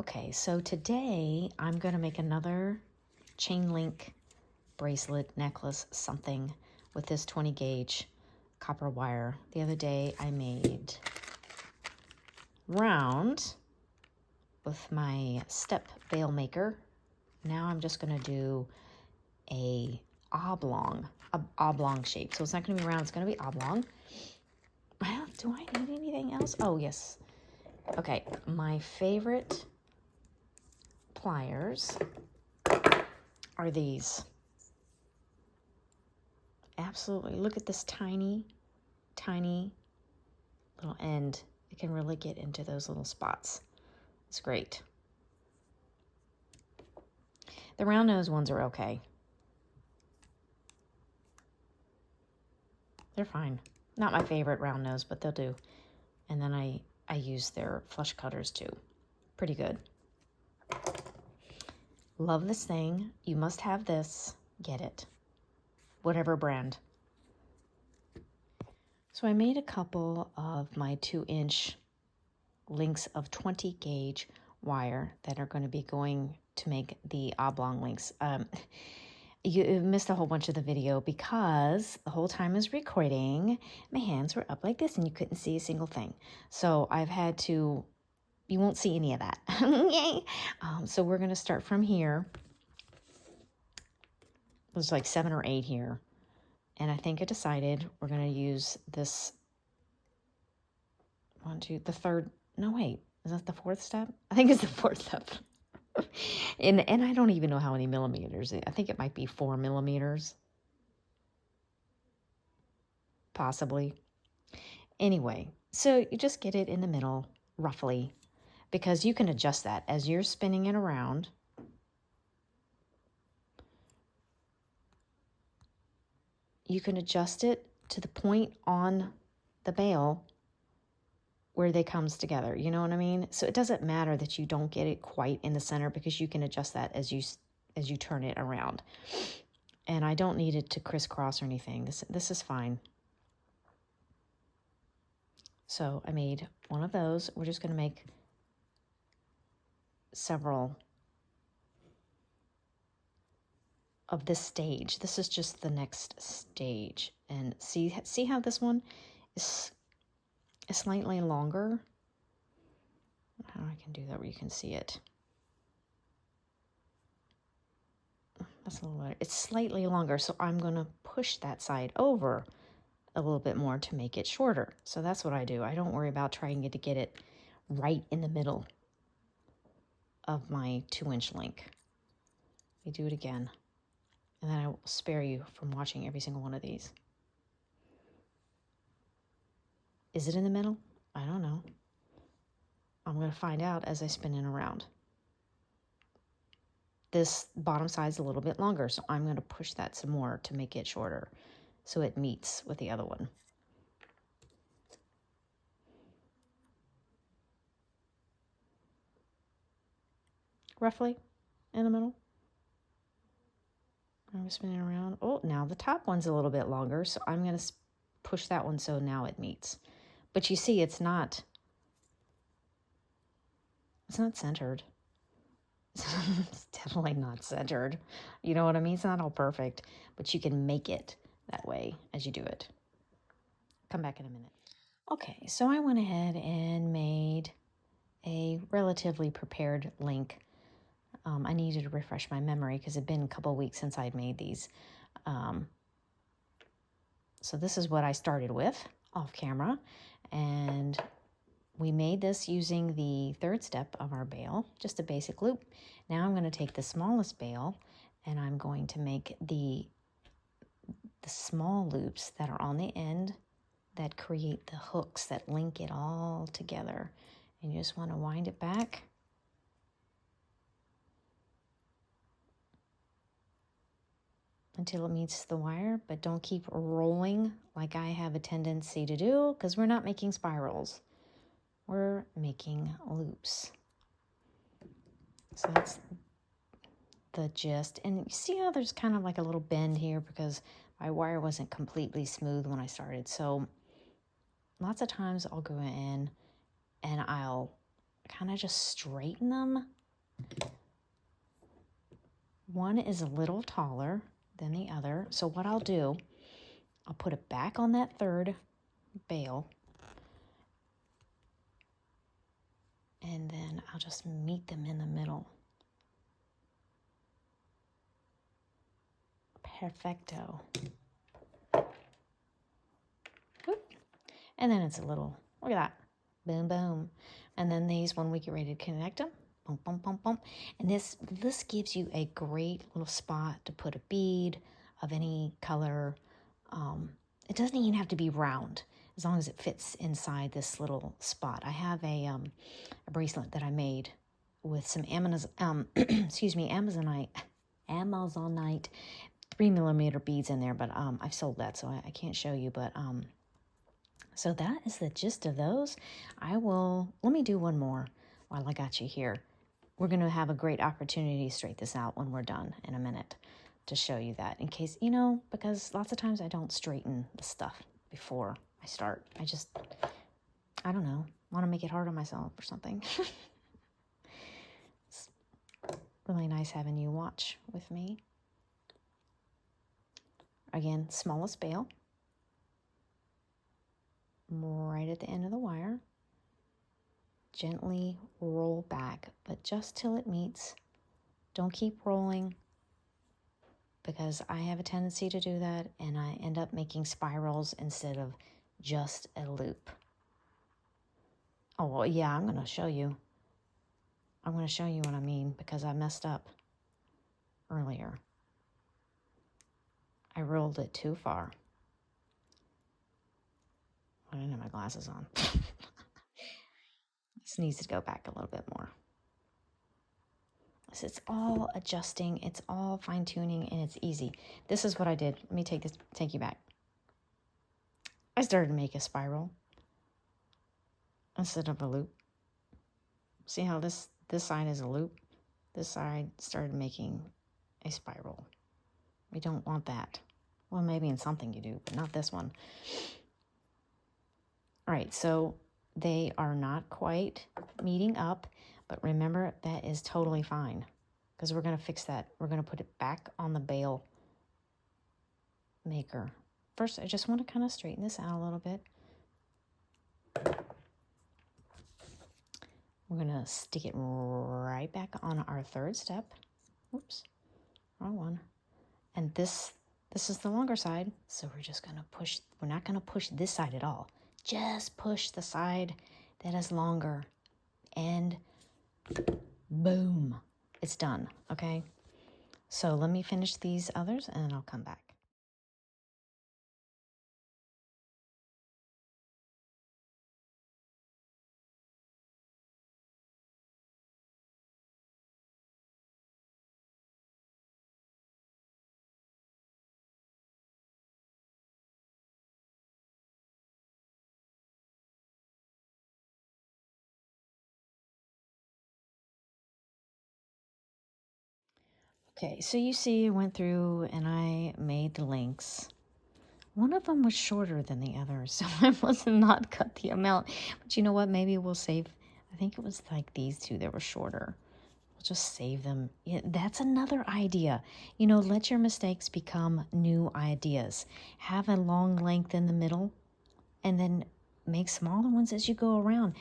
Okay, so today I'm going to make another chain link bracelet, necklace, something with this 20 gauge copper wire. The other day I made round with my step veil maker. Now I'm just going to do a oblong shape. So it's not going to be round, it's going to be oblong. Do I need anything else? Oh, yes. Okay, my favorite pliers are these. Absolutely. Look at this tiny little end. It can really get into those little spots. It's great. The round nose ones are okay. They're fine. Not my favorite round nose, but they'll do. And then I use their flush cutters too. Pretty good. Love this thing. You must have this. Get it. Whatever brand. So I made a couple of my 2-inch links of 20 gauge wire that are going to be going to make the oblong links. You missed a whole bunch of the video because the whole time I was recording, my hands were up like this and you couldn't see a single thing. So I've had to, you won't see any of that. Yay! So we're going to start from here. There's like 7 or 8 here. And I think I decided we're going to use this the third, no wait, is that the 4th step? I think it's the 4th step. and I don't even know how many millimeters. I think it might be 4 millimeters. Possibly. Anyway, so you just get it in the middle, roughly, because you can adjust that as you're spinning it around. You can adjust it to the point on the bail where they comes together, you know what I mean? So it doesn't matter that you don't get it quite in the center because you can adjust that as you turn it around. And I don't need it to crisscross or anything. This is fine. So I made one of those. We're just going to make several of this stage. This is just the next stage. And see how this one is slightly longer? How I can do that where you can see it. That's a little better. It's slightly longer, so I'm going to push that side over a little bit more to make it shorter. So that's what I do. I don't worry about trying to get it right in the middle of my 2-inch link. I do it again. And then I will spare you from watching every single one of these. Is it in the middle? I don't know. I'm going to find out as I spin it around. This bottom side is a little bit longer, so I'm going to push that some more to make it shorter so it meets with the other one. Roughly in the middle. I'm spinning around. Oh, now the top one's a little bit longer, so I'm going to push that one so now it meets. But you see, it's not centered. It's definitely not centered. You know what I mean? It's not all perfect, but you can make it that way as you do it. Come back in a minute. Okay, so I went ahead and made a relatively prepared link. I needed to refresh my memory because it had been a couple of weeks since I'd made these. So this is what I started with off camera, and we made this using the 3rd step of our bail, just a basic loop. Now I'm going to take the smallest bail and I'm going to make the small loops that are on the end that create the hooks that link it all together. And you just want to wind it back. Until it meets the wire, but don't keep rolling like I have a tendency to do because we're not making spirals. We're making loops. So that's the gist. And you see how there's kind of like a little bend here because my wire wasn't completely smooth when I started. So lots of times I'll go in and I'll kind of just straighten them. One is a little taller than the other. So what I'll do, I'll put it back on that third bail. And then I'll just meet them in the middle. Perfecto. Whoop. And then it's a little, look at that. Boom, boom. And then these, when we get ready to connect them, boom, boom, boom, boom. And this gives you a great little spot to put a bead of any color. It doesn't even have to be round, as long as it fits inside this little spot. I have a bracelet that I made with some Amazonite 3mm beads in there, but I've sold that, so I can't show you. But so that is the gist of those. Let me do one more while I got you here. We're going to have a great opportunity to straighten this out when we're done in a minute to show you that, in case, because lots of times I don't straighten the stuff before I start. I don't know, want to make it hard on myself or something. It's really nice having you watch with me. Again, smallest bail, right at the end of the wire. Gently roll back, but just till it meets. Don't keep rolling, because I have a tendency to do that, and I end up making spirals instead of just a loop. Oh, well, yeah, I'm going to show you. I'm going to show you what I mean, because I messed up earlier. I rolled it too far. I didn't have my glasses on. This needs to go back a little bit more. So it's all adjusting, it's all fine-tuning, and it's easy. This is what I did. Let me take you back. I started to make a spiral instead of a loop. See how this side is a loop? This side started making a spiral. We don't want that. Well, maybe in something you do, but not this one. All right, so they are not quite meeting up, but remember, that is totally fine, because we're going to fix that. We're going to put it back on the bail maker. First, I just want to kind of straighten this out a little bit. We're going to stick it right back on our third step. Oops, wrong one. And this is the longer side, so we're just going to push. We're not going to push this side at all. Just push the side that is longer, and boom, it's done, okay? So let me finish these others, and then I'll come back. Okay, so you see I went through and I made the links. One of them was shorter than the other, so I must not cut the amount. But you know what? Maybe we'll save. I think it was like these two that were shorter. We'll just save them. Yeah, that's another idea. Let your mistakes become new ideas. Have a long length in the middle, and then make smaller ones as you go around.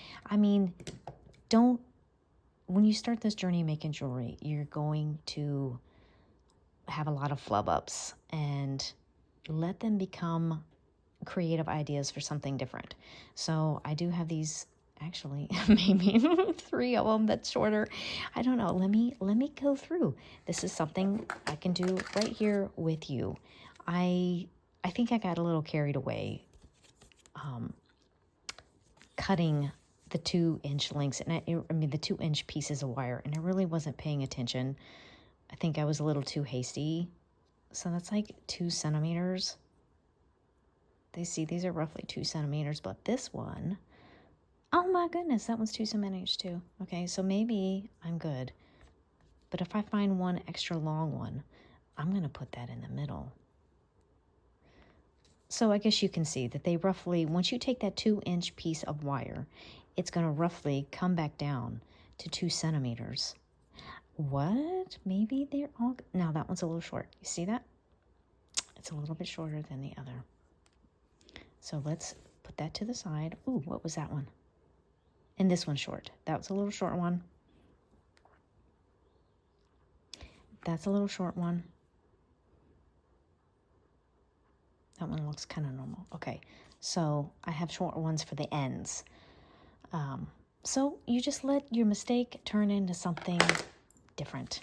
When you start this journey making jewelry, you're going to have a lot of flub ups, and let them become creative ideas for something different. So I do have these, actually, maybe 3 of them that's shorter. I don't know. Let me go through. This is something I can do right here with you. I think I got a little carried away cutting the 2-inch lengths, and the 2-inch pieces of wire, and I really wasn't paying attention. I think I was a little too hasty. So that's like 2 centimeters. These are roughly 2 centimeters, but this one, oh my goodness, that one's 2 centimeters too. Okay, so maybe I'm good. But if I find one extra long one, I'm going to put that in the middle. So I guess you can see that they roughly, once you take that 2-inch piece of wire it's going to roughly come back down to 2 centimeters. What? Maybe they're all... Now that one's a little short. You see that? It's a little bit shorter than the other. So let's put that to the side. Ooh, what was that one? And this one's short. That was a little short one. That's a little short one. That one looks kind of normal. Okay, so I have short ones for the ends. So you just let your mistake turn into something different.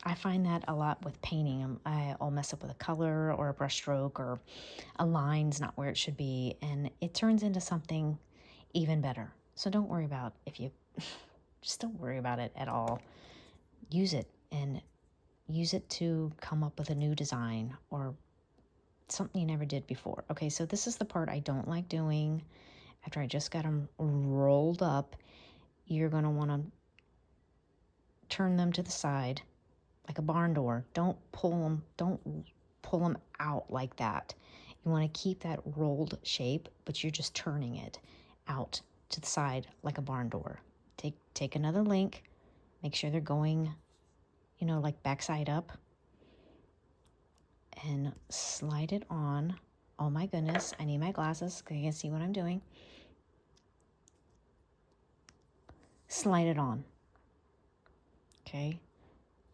I find that a lot with painting. I'll mess up with a color or a brush stroke, or a line's not where it should be, and it turns into something even better. So don't worry about just don't worry about it at all. Use it, and use it to come up with a new design or something you never did before. Okay, so this is the part I don't like doing. After I just got them rolled up, you're going to want to turn them to the side like a barn door. Don't pull them out like that. You want to keep that rolled shape, but you're just turning it out to the side like a barn door. Take another link, make sure they're going, like backside up, and slide it on. Oh my goodness, I need my glasses because you can see what I'm doing. Slide it on. Okay,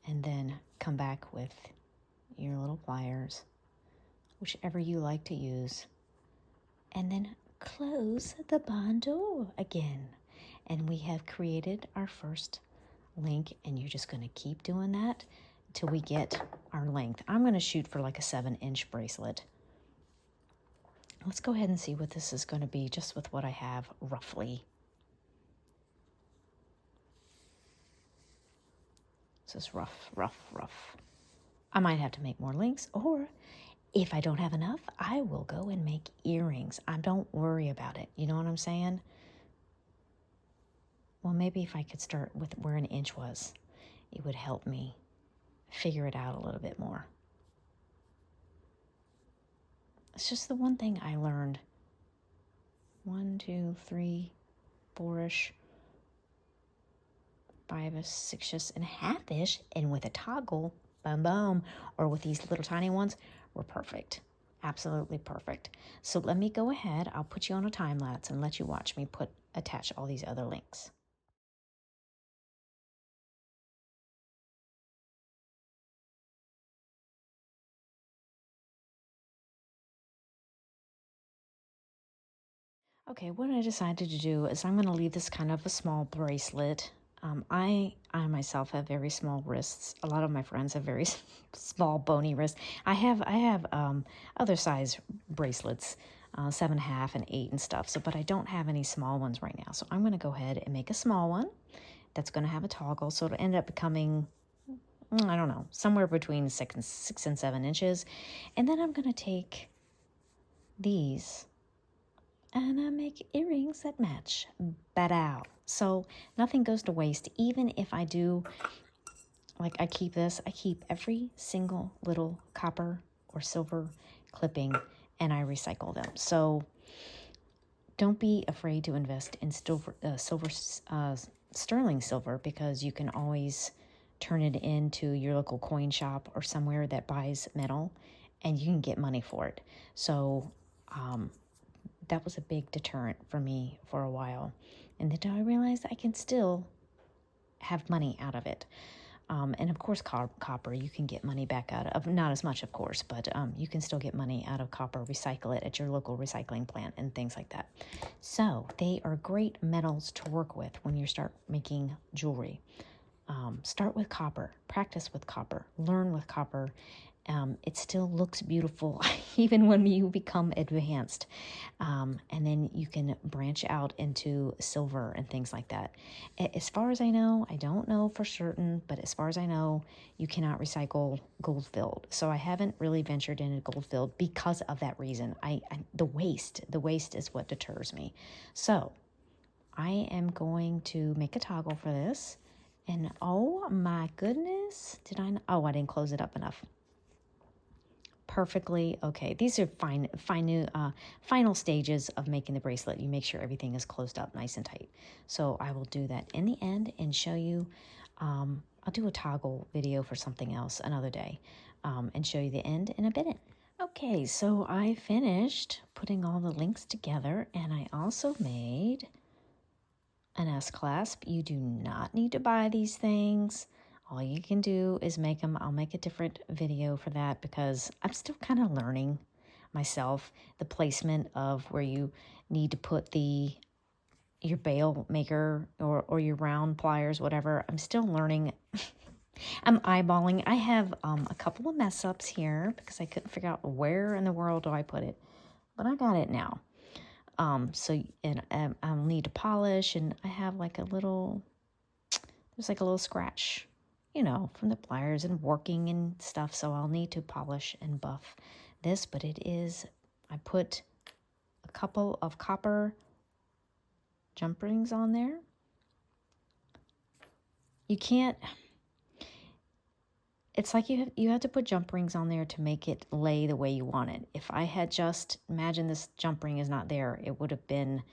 and then come back with your little pliers, whichever you like to use, and then close the barn door again. And we have created our first link, and you're just going to keep doing that till we get our length. I'm going to shoot for like a 7-inch bracelet. Let's go ahead and see what this is going to be just with what I have roughly. This is rough. I might have to make more links, or if I don't have enough, I will go and make earrings. Don't worry about it. You know what I'm saying? Well, maybe if I could start with where an inch was, it would help me figure it out a little bit more. It's just the one thing I learned. 1, 2, 3, 4-ish, 5-ish, 6-ish, and a half-ish, and with a toggle, boom, boom, or with these little tiny ones, we're perfect. Absolutely perfect. So let me go ahead. I'll put you on a time lapse and let you watch me attach all these other links. Okay, what I decided to do is I'm going to leave this kind of a small bracelet. I myself have very small wrists. A lot of my friends have very small bony wrists. I have other size bracelets, 7.5 and 8 and stuff. So, but I don't have any small ones right now. So I'm going to go ahead and make a small one that's going to have a toggle. So it'll end up becoming, I don't know, somewhere between 6 and 7 inches. And then I'm going to take these and I make earrings that match. Bada. So nothing goes to waste. Even if I do, like I keep every single little copper or silver clipping and I recycle them. So don't be afraid to invest in sterling silver, because you can always turn it into your local coin shop or somewhere that buys metal, and you can get money for it. So that was a big deterrent for me for a while. And then I realized I can still have money out of it. And of course, copper, you can get money back out of, not as much, of course, but you can still get money out of copper, recycle it at your local recycling plant and things like that. So they are great metals to work with when you start making jewelry. Start with copper, practice with copper, learn with copper. It still looks beautiful even when you become advanced. And then you can branch out into silver and things like that. As far as I know, I don't know for certain, but as far as I know, you cannot recycle gold filled. So I haven't really ventured into gold filled because of that reason. The waste is what deters me. So I am going to make a toggle for this. And oh my goodness, I didn't close it up enough. perfectly okay. These are final stages of making the bracelet. You make sure everything is closed up nice and tight. So I will do that in the end and show you. I'll do a toggle video for something else another day, and show you the end in a minute. Okay, so I finished putting all the links together, and I also made an S clasp. You do not need to buy these things. All you can do is make them. I'll make a different video for that because I'm still kind of learning myself the placement of where you need to put your bail maker or your round pliers, whatever. I'm still learning. I'm eyeballing. I have a couple of mess ups here because I couldn't figure out where in the world do I put it, but I got it now. I'll need to polish, and I have like there's like a little scratch, from the pliers and working and stuff. So I'll need to polish and buff this, but I put a couple of copper jump rings on there. It's like you have to put jump rings on there to make it lay the way you want it. If I had imagine this jump ring is not there, it would have been,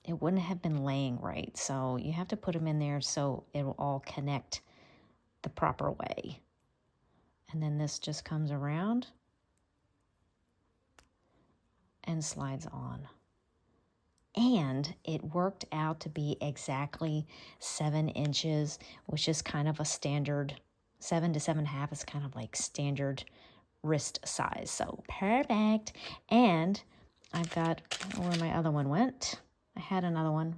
it wouldn't have been laying right. So you have to put them in there so it will all connect the proper way. And then this just comes around and slides on. And it worked out to be exactly 7 inches, which is kind of a standard. 7 to 7.5 is kind of like standard wrist size. So perfect. And I've got where my other one went. I had another one.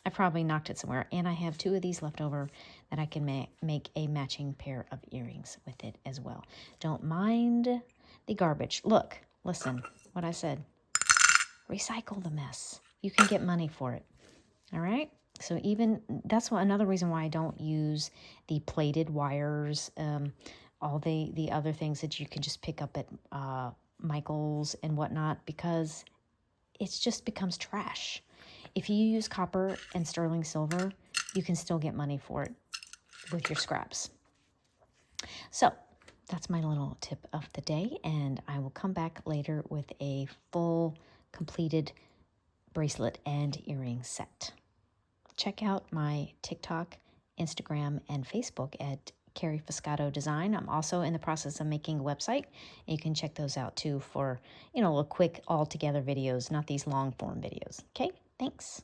I probably knocked it somewhere. And I have 2 of these left over that I can make a matching pair of earrings with it as well. Don't mind the garbage. Look, listen what I said. Recycle the mess. You can get money for it. All right? So that's another reason why I don't use the plated wires, all the other things that you can just pick up at Michael's and whatnot, because it just becomes trash. If you use copper and sterling silver, you can still get money for it with your scraps. So that's my little tip of the day, and I will come back later with a full completed bracelet and earring set. Check out my TikTok, Instagram, and Facebook at Carrie Fiscato Design. I'm also in the process of making a website. You can check those out too for, little quick all together videos, not these long form videos. Okay, thanks.